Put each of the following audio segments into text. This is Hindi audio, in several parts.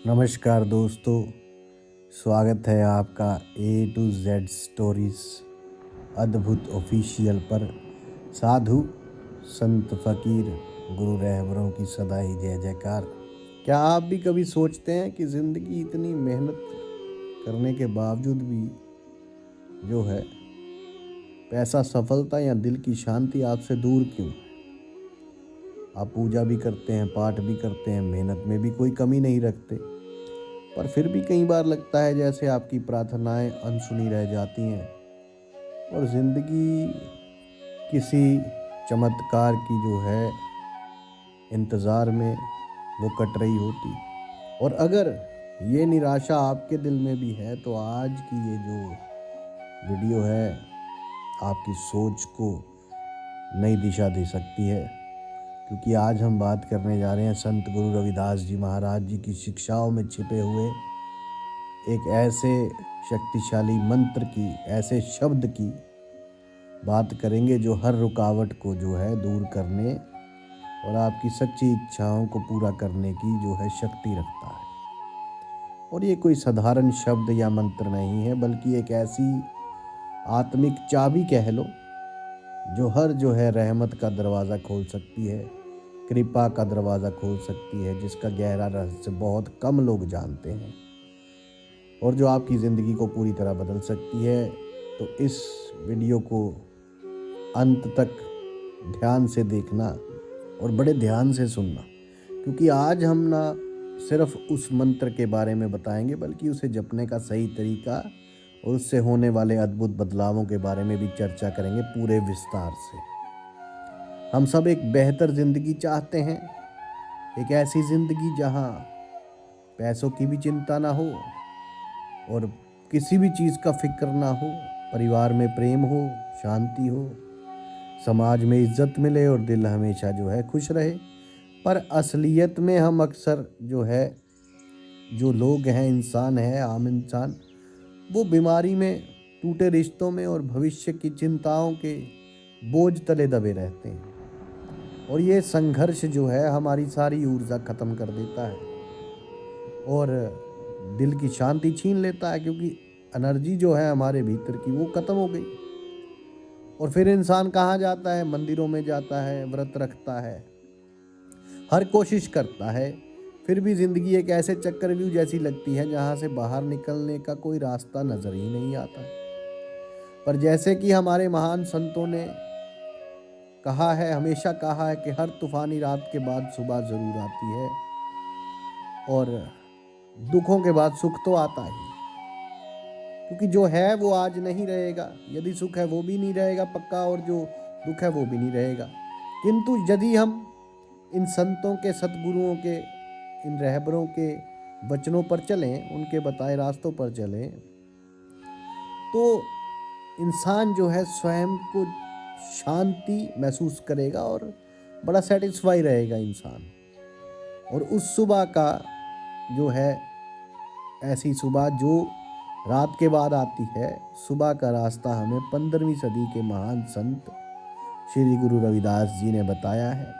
नमस्कार दोस्तों, स्वागत है आपका ए टू जेड स्टोरीज अद्भुत ऑफिशियल पर। साधु संत फकीर गुरु रहबरों की सदा ही जय जयकार। क्या आप भी कभी सोचते हैं कि ज़िंदगी इतनी मेहनत करने के बावजूद भी जो है पैसा, सफलता या दिल की शांति आपसे दूर क्यों? आप पूजा भी करते हैं, पाठ भी करते हैं, मेहनत में भी कोई कमी नहीं रखते, पर फिर भी कई बार लगता है जैसे आपकी प्रार्थनाएं अनसुनी रह जाती हैं और ज़िंदगी किसी चमत्कार की जो है इंतज़ार में वो कट रही होती। और अगर ये निराशा आपके दिल में भी है तो आज की ये जो वीडियो है आपकी सोच को नई दिशा दे सकती है, क्योंकि आज हम बात करने जा रहे हैं संत गुरु रविदास जी महाराज जी की शिक्षाओं में छिपे हुए एक ऐसे शक्तिशाली मंत्र की, ऐसे शब्द की बात करेंगे जो हर रुकावट को जो है दूर करने और आपकी सच्ची इच्छाओं को पूरा करने की जो है शक्ति रखता है। और ये कोई साधारण शब्द या मंत्र नहीं है, बल्कि एक ऐसी आत्मिक चाबी कह लो जो हर जो है रहमत का दरवाज़ा खोल सकती है, कृपा का दरवाज़ा खोल सकती है, जिसका गहरा रहस्य बहुत कम लोग जानते हैं और जो आपकी ज़िंदगी को पूरी तरह बदल सकती है। तो इस वीडियो को अंत तक ध्यान से देखना और बड़े ध्यान से सुनना, क्योंकि आज हम ना सिर्फ उस मंत्र के बारे में बताएंगे, बल्कि उसे जपने का सही तरीका और उससे होने वाले अद्भुत बदलावों के बारे में भी चर्चा करेंगे पूरे विस्तार से। हम सब एक बेहतर ज़िंदगी चाहते हैं, एक ऐसी ज़िंदगी जहां पैसों की भी चिंता ना हो और किसी भी चीज़ का फिक्र ना हो, परिवार में प्रेम हो, शांति हो, समाज में इज्जत मिले और दिल हमेशा जो है खुश रहे। पर असलियत में हम अक्सर जो है, जो लोग हैं, इंसान है, आम इंसान, वो बीमारी में, टूटे रिश्तों में और भविष्य की चिंताओं के बोझ तले दबे रहते हैं। और ये संघर्ष जो है हमारी सारी ऊर्जा ख़त्म कर देता है और दिल की शांति छीन लेता है, क्योंकि एनर्जी जो है हमारे भीतर की वो ख़त्म हो गई। और फिर इंसान कहाँ जाता है? मंदिरों में जाता है, व्रत रखता है, हर कोशिश करता है, फिर भी ज़िंदगी एक ऐसे चक्रव्यूह जैसी लगती है जहाँ से बाहर निकलने का कोई रास्ता नज़र ही नहीं आता। पर जैसे कि हमारे महान संतों ने कहा है, हमेशा कहा है कि हर तूफानी रात के बाद सुबह ज़रूर आती है और दुखों के बाद सुख तो आता ही, क्योंकि जो है वो आज नहीं रहेगा। यदि सुख है वो भी नहीं रहेगा पक्का, और जो दुख है वो भी नहीं रहेगा। किंतु यदि हम इन संतों के, सतगुरुओं के, इन रहबरों के वचनों पर चलें, उनके बताए रास्तों पर चलें, तो इंसान जो है स्वयं को शांति महसूस करेगा और बड़ा सेटिस्फाई रहेगा इंसान। और उस सुबह का जो है, ऐसी सुबह जो रात के बाद आती है, सुबह का रास्ता हमें 15वीं सदी के महान संत श्री गुरु रविदास जी ने बताया है।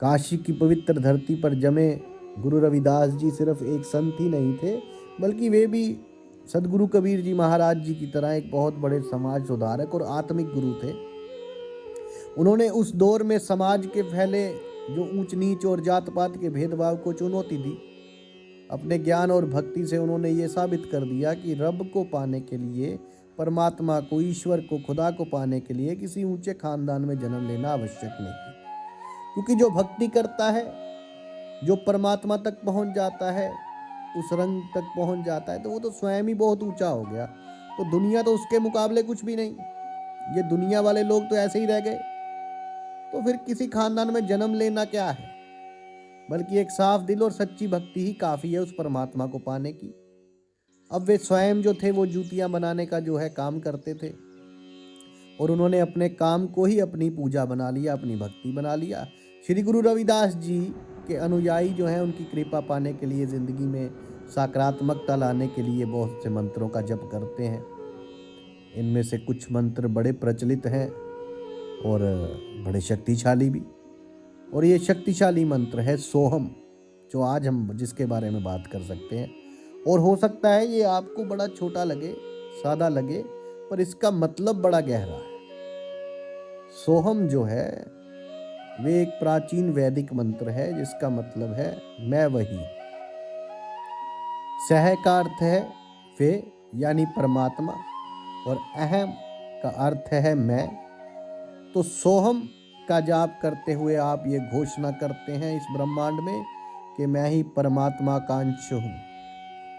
काशी की पवित्र धरती पर जमे गुरु रविदास जी सिर्फ एक संत ही नहीं थे, बल्कि वे भी सदगुरु कबीर जी महाराज जी की तरह एक बहुत बड़े समाज सुधारक और आत्मिक गुरु थे। उन्होंने उस दौर में समाज के फैले जो ऊंच नीच और जात पात के भेदभाव को चुनौती दी। अपने ज्ञान और भक्ति से उन्होंने ये साबित कर दिया कि रब को पाने के लिए, परमात्मा को, ईश्वर को, खुदा को पाने के लिए किसी ऊंचे खानदान में जन्म लेना आवश्यक नहीं, क्योंकि जो भक्ति करता है, जो परमात्मा तक पहुंच जाता है, उस रंग तक पहुंच जाता है, तो वो तो स्वयं ही बहुत ऊंचा हो गया। तो दुनिया तो उसके मुकाबले कुछ भी नहीं। ये दुनिया वाले लोग तो ऐसे ही रह गए। तो फिर किसी खानदान में जन्म लेना क्या है, बल्कि एक साफ दिल और सच्ची भक्ति ही काफ़ी है उस परमात्मा को पाने की। अब वे स्वयं जो थे वो जूतियाँ बनाने का जो है काम करते थे, और उन्होंने अपने काम को ही अपनी पूजा बना लिया, अपनी भक्ति बना लिया। श्री गुरु रविदास जी के अनुयायी जो हैं, उनकी कृपा पाने के लिए, ज़िंदगी में सकारात्मकता लाने के लिए बहुत से मंत्रों का जप करते हैं। इनमें से कुछ मंत्र बड़े प्रचलित हैं और बड़े शक्तिशाली भी। और ये शक्तिशाली मंत्र है सोहम। जो आज हम जिसके बारे में बात कर सकते हैं। और हो सकता है ये आपको बड़ा छोटा लगे, सादा लगे, पर इसका मतलब बड़ा गहरा है। सोहम जो है वे एक प्राचीन वैदिक मंत्र है जिसका मतलब है मैं वही। सह का अर्थ है वे यानी परमात्मा, और अहम का अर्थ है मैं। तो सोहम का जाप करते हुए आप ये घोषणा करते हैं इस ब्रह्मांड में कि मैं ही परमात्मा का अंश हूँ।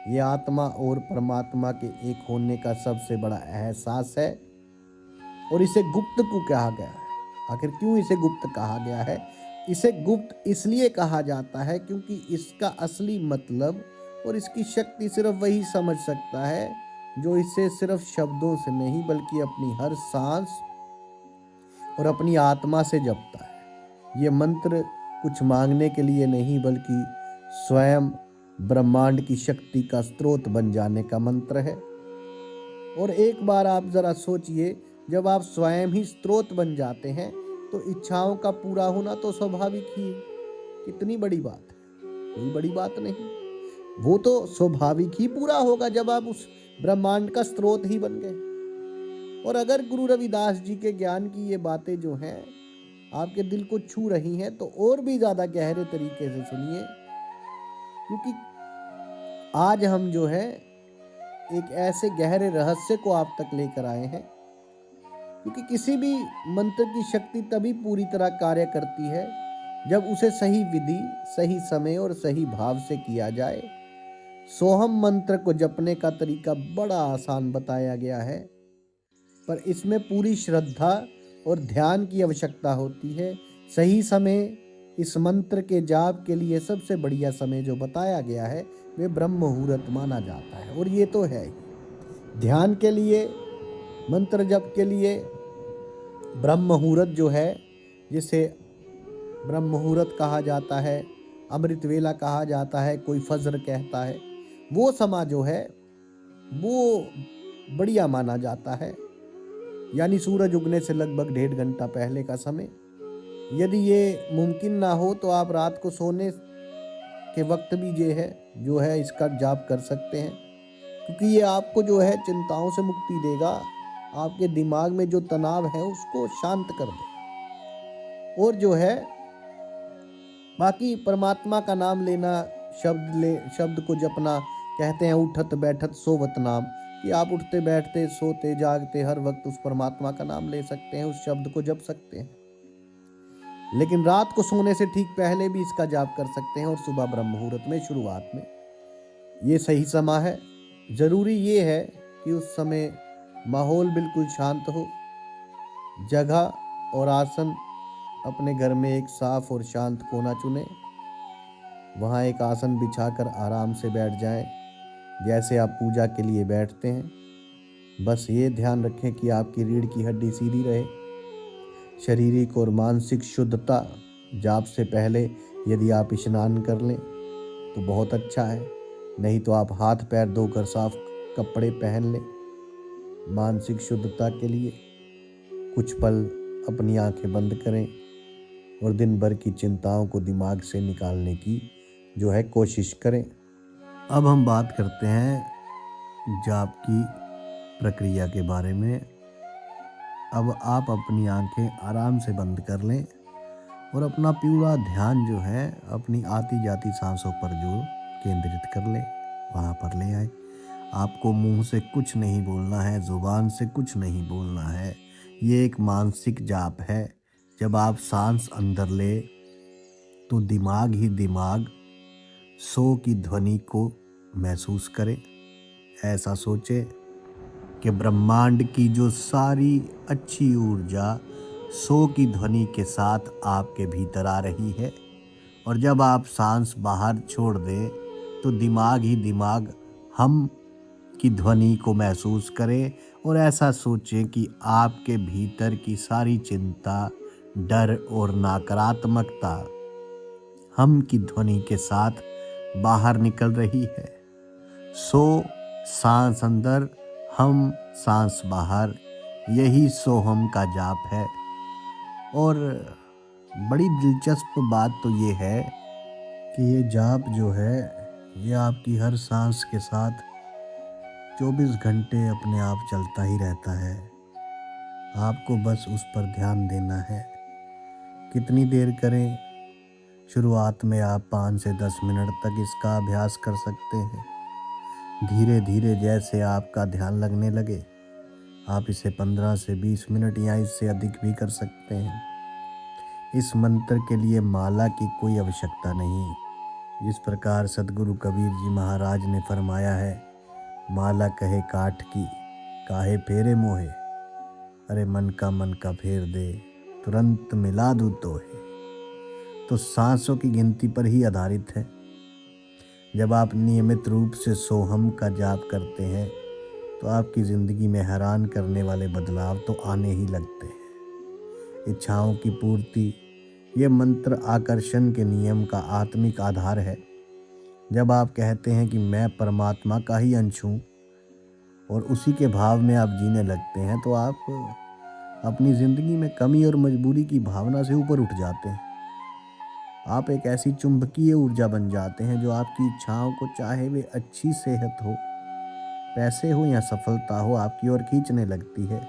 ये आत्मा और परमात्मा के एक होने का सबसे बड़ा एहसास है। और इसे गुप्त को कहा गया है। आखिर क्यों इसे गुप्त कहा गया है? इसे गुप्त इसलिए कहा जाता है क्योंकि इसका असली मतलब और इसकी शक्ति सिर्फ वही समझ सकता है जो इसे सिर्फ शब्दों से नहीं बल्कि अपनी हर सांस और अपनी आत्मा से जपता है। ये मंत्र कुछ मांगने के लिए नहीं बल्कि स्वयं ब्रह्मांड की शक्ति का स्रोत बन जाने का मंत्र है। और एक बार आप जरा सोचिए, जब आप स्वयं ही स्रोत बन जाते हैं तो इच्छाओं का पूरा होना तो स्वाभाविक ही है। कितनी बड़ी बात है, कोई बड़ी बात नहीं। वो तो स्वाभाविक ही पूरा होगा जब आप उस ब्रह्मांड का स्रोत ही बन गए। और अगर गुरु रविदास जी के ज्ञान की ये बातें जो हैं आपके दिल को छू रही हैं तो और भी ज्यादा गहरे तरीके से सुनिए, क्योंकि आज हम जो है एक ऐसे गहरे रहस्य को आप तक लेकर आए हैं। क्योंकि किसी भी मंत्र की शक्ति तभी पूरी तरह कार्य करती है जब उसे सही विधि, सही समय और सही भाव से किया जाए। सोहम मंत्र को जपने का तरीका बड़ा आसान बताया गया है, पर इसमें पूरी श्रद्धा और ध्यान की आवश्यकता होती है। सही समय इस मंत्र के जाप के लिए सबसे बढ़िया समय जो बताया गया है वे ब्रह्म मुहूर्त माना जाता है, और ये तो है ही। ध्यान के लिए, मंत्र जप के लिए ब्रह्म मुहूर्त जो है, जिसे ब्रह्म मुहूर्त कहा जाता है, अमृत वेला कहा जाता है, कोई फज्र कहता है, वो समा जो है वो बढ़िया माना जाता है। यानी सूरज उगने से लगभग 1.5 घंटा पहले का समय। यदि ये मुमकिन ना हो तो आप रात को सोने के वक्त भी जो है इसका जाप कर सकते हैं, क्योंकि ये आपको जो है चिंताओं से मुक्ति देगा, आपके दिमाग में जो तनाव है उसको शांत कर दे। और जो है बाकी परमात्मा का नाम लेना, शब्द को जपना, कहते हैं उठत बैठत सोवत नाम, कि आप उठते बैठते सोते जागते हर वक्त उस परमात्मा का नाम ले सकते हैं, उस शब्द को जप सकते हैं। लेकिन रात को सोने से ठीक पहले भी इसका जाप कर सकते हैं, और सुबह ब्रह्म मुहूर्त में शुरुआत में ये सही समय है। जरूरी ये है कि उस समय माहौल बिल्कुल शांत हो। जगह और आसन अपने घर में एक साफ और शांत कोना चुनें। वहाँ एक आसन बिछाकर आराम से बैठ जाएं, जैसे आप पूजा के लिए बैठते हैं। बस ये ध्यान रखें कि आपकी रीढ़ की हड्डी सीधी रहे। शारीरिक और मानसिक शुद्धता, जाप से पहले यदि आप स्नान कर लें तो बहुत अच्छा है, नहीं तो आप हाथ पैर धोकर साफ कपड़े पहन लें। मानसिक शुद्धता के लिए कुछ पल अपनी आंखें बंद करें और दिन भर की चिंताओं को दिमाग से निकालने की जो है कोशिश करें। अब हम बात करते हैं जाप की प्रक्रिया के बारे में। अब आप अपनी आंखें आराम से बंद कर लें और अपना पूरा ध्यान जो है अपनी आती जाती सांसों पर जो केंद्रित कर लें, वहाँ पर ले आए। आपको मुंह से कुछ नहीं बोलना है, जुबान से कुछ नहीं बोलना है। ये एक मानसिक जाप है। जब आप सांस अंदर ले तो दिमाग ही दिमाग सो की ध्वनि को महसूस करे। ऐसा सोचे कि ब्रह्मांड की जो सारी अच्छी ऊर्जा सो की ध्वनि के साथ आपके भीतर आ रही है। और जब आप सांस बाहर छोड़ दें तो दिमाग ही दिमाग हम की ध्वनि को महसूस करें, और ऐसा सोचें कि आपके भीतर की सारी चिंता, डर और नकारात्मकता हम की ध्वनि के साथ बाहर निकल रही है। सो सांस अंदर, हम सांस बाहर, यही सोहम का जाप है। और बड़ी दिलचस्प बात तो ये है कि ये जाप जो है ये आपकी हर सांस के साथ 24 घंटे अपने आप चलता ही रहता है। आपको बस उस पर ध्यान देना है। कितनी देर करें? शुरुआत में आप 5 से 10 मिनट तक इसका अभ्यास कर सकते हैं। धीरे धीरे जैसे आपका ध्यान लगने लगे आप इसे 15 से 20 मिनट या इससे अधिक भी कर सकते हैं। इस मंत्र के लिए माला की कोई आवश्यकता नहीं। जिस प्रकार सद्गुरु कबीर जी महाराज ने फरमाया है, माला कहे काठ की काहे फेरे मोहे, अरे मन का फेर दे तुरंत मिला दूँ तोहे। तो सांसों की गिनती पर ही आधारित है। जब आप नियमित रूप से सोहम का जाप करते हैं तो आपकी ज़िंदगी में हैरान करने वाले बदलाव तो आने ही लगते हैं। इच्छाओं की पूर्ति, ये मंत्र आकर्षण के नियम का आत्मिक आधार है। जब आप कहते हैं कि मैं परमात्मा का ही अंश हूँ और उसी के भाव में आप जीने लगते हैं तो आप अपनी ज़िंदगी में कमी और मजबूरी की भावना से ऊपर उठ जाते हैं। आप एक ऐसी चुंबकीय ऊर्जा बन जाते हैं जो आपकी इच्छाओं को, चाहे वे अच्छी सेहत हो, पैसे हो या सफलता हो, आपकी ओर खींचने लगती है।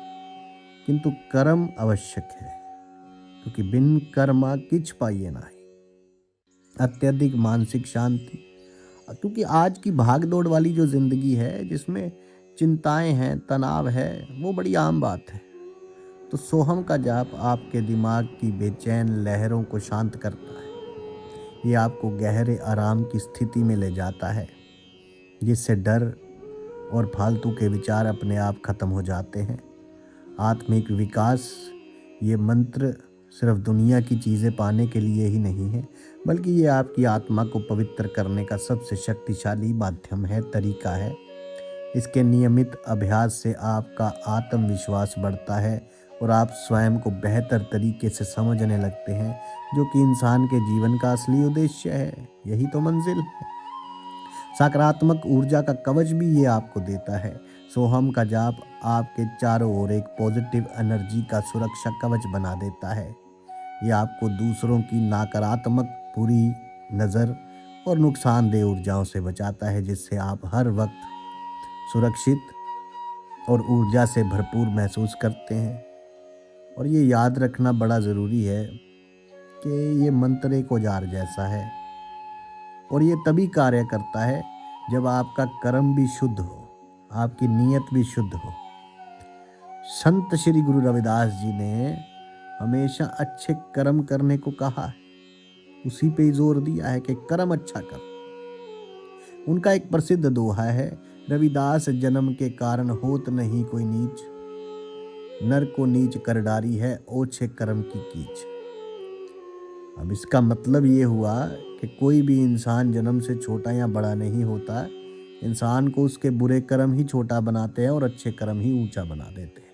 किंतु कर्म आवश्यक है, क्योंकि बिन कर्मा किछ पाइए नाही। अत्यधिक मानसिक शांति, क्योंकि आज की भाग दौड़ वाली जो जिंदगी है जिसमें चिंताएं हैं, तनाव है, वो बड़ी आम बात है। तो सोहम का जाप आपके दिमाग की बेचैन लहरों को शांत करता है। ये आपको गहरे आराम की स्थिति में ले जाता है, जिससे डर और फालतू के विचार अपने आप खत्म हो जाते हैं। आत्मिक विकास, ये मंत्र सिर्फ दुनिया की चीज़ें पाने के लिए ही नहीं है, बल्कि ये आपकी आत्मा को पवित्र करने का सबसे शक्तिशाली माध्यम है, तरीका है। इसके नियमित अभ्यास से आपका आत्मविश्वास बढ़ता है और आप स्वयं को बेहतर तरीके से समझने लगते हैं, जो कि इंसान के जीवन का असली उद्देश्य है। यही तो मंजिल है। सकारात्मक ऊर्जा का कवच भी ये आपको देता है। सोहम का जाप आपके चारों ओर एक पॉजिटिव एनर्जी का सुरक्षा कवच बना देता है। ये आपको दूसरों की नकारात्मक, बुरी नज़र और नुकसानदेह ऊर्जाओं से बचाता है, जिससे आप हर वक्त सुरक्षित और ऊर्जा से भरपूर महसूस करते हैं। और ये याद रखना बड़ा ज़रूरी है कि ये मंत्र एक औजार जैसा है और ये तभी कार्य करता है जब आपका कर्म भी शुद्ध हो, आपकी नीयत भी शुद्ध हो। संत श्री गुरु रविदास जी ने हमेशा अच्छे कर्म करने को कहा है, उसी पे जोर दिया है कि कर्म अच्छा कर। उनका एक प्रसिद्ध दोहा है, रविदास जन्म के कारण होत नहीं कोई नीच, नर को नीच कर डारी है ओछे कर्म की कीच। अब इसका मतलब ये हुआ कि कोई भी इंसान जन्म से छोटा या बड़ा नहीं होता। इंसान को उसके बुरे कर्म ही छोटा बनाते हैं और अच्छे कर्म ही ऊंचा बना देते हैं।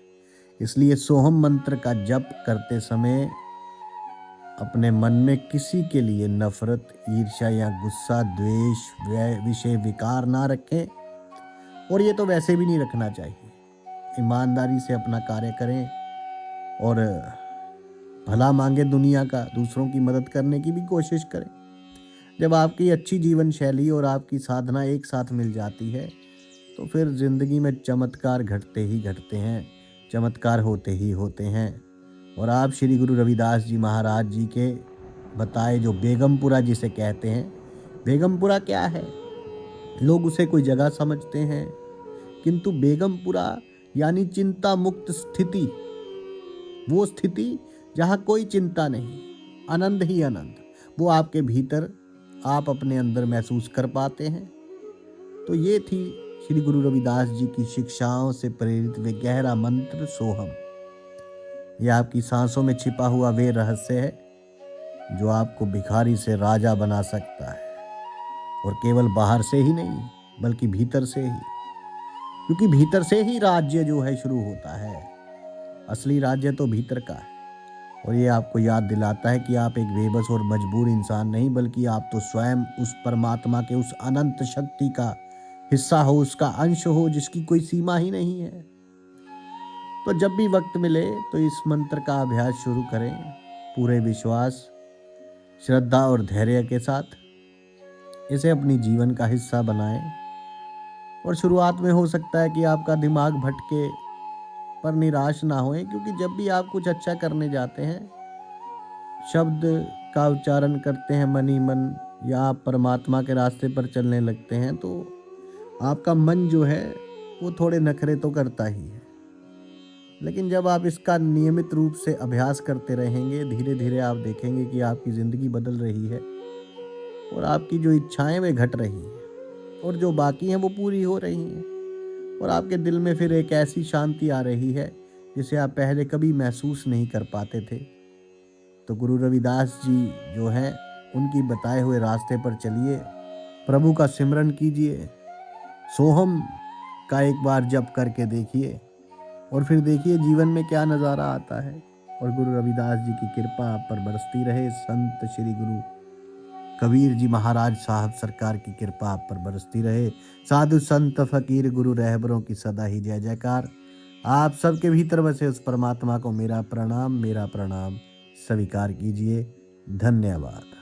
इसलिए सोहम मंत्र का जप करते समय अपने मन में किसी के लिए नफरत, ईर्ष्या या गुस्सा, द्वेष, विषय विकार ना रखें, और ये तो वैसे भी नहीं रखना चाहिए। ईमानदारी से अपना कार्य करें और भला मांगे दुनिया का, दूसरों की मदद करने की भी कोशिश करें। जब आपकी अच्छी जीवन शैली और आपकी साधना एक साथ मिल जाती है तो फिर ज़िंदगी में चमत्कार घटते ही घटते हैं, चमत्कार होते ही होते हैं। और आप श्री गुरु रविदास जी महाराज जी के बताए जो बेगमपुरा जिसे कहते हैं, बेगमपुरा क्या है? लोग उसे कोई जगह समझते हैं, किंतु बेगमपुरा यानी चिंता मुक्त स्थिति, वो स्थिति जहाँ कोई चिंता नहीं, आनंद ही आनंद, वो आपके भीतर आप अपने अंदर महसूस कर पाते हैं। तो ये थी श्री गुरु रविदास जी की शिक्षाओं से प्रेरित वे गहरा मंत्र सोहम। यह आपकी सांसों में छिपा हुआ वे रहस्य है जो आपको भिखारी से राजा बना सकता है, और केवल बाहर से ही नहीं बल्कि भीतर से ही, क्योंकि भीतर से ही राज्य जो है शुरू होता है। असली राज्य तो भीतर का है। और ये आपको याद दिलाता है कि आप एक बेबस और मजबूर इंसान नहीं, बल्कि आप तो स्वयं उस परमात्मा के उस अनंत शक्ति का हिस्सा हो, उसका अंश हो, जिसकी कोई सीमा ही नहीं है। तो जब भी वक्त मिले तो इस मंत्र का अभ्यास शुरू करें, पूरे विश्वास, श्रद्धा और धैर्य के साथ। इसे अपनी जीवन का हिस्सा बनाएं। और शुरुआत में हो सकता है कि आपका दिमाग भटके, पर निराश ना होएं, क्योंकि जब भी आप कुछ अच्छा करने जाते हैं, शब्द का उच्चारण करते हैं मन ही मन, या आप परमात्मा के रास्ते पर चलने लगते हैं, तो आपका मन जो है वो थोड़े नखरे तो करता ही है। लेकिन जब आप इसका नियमित रूप से अभ्यास करते रहेंगे, धीरे धीरे आप देखेंगे कि आपकी ज़िंदगी बदल रही है और आपकी जो इच्छाएं वे घट रही हैं और जो बाकी हैं वो पूरी हो रही हैं। और आपके दिल में फिर एक ऐसी शांति आ रही है जिसे आप पहले कभी महसूस नहीं कर पाते थे। तो गुरु रविदास जी जो हैं, उनकी बताए हुए रास्ते पर चलिए, प्रभु का सिमरन कीजिए, सोहम का एक बार जप करके देखिए और फिर देखिए जीवन में क्या नज़ारा आता है। और गुरु रविदास जी की कृपा आप पर बरसती रहे। संत श्री गुरु कबीर जी महाराज साहब सरकार की कृपा आप पर बरसती रहे। साधु संत फकीर गुरु रहबरों की सदा ही जय जयकार। आप सबके भीतर बसे उस परमात्मा को मेरा प्रणाम स्वीकार कीजिए। धन्यवाद।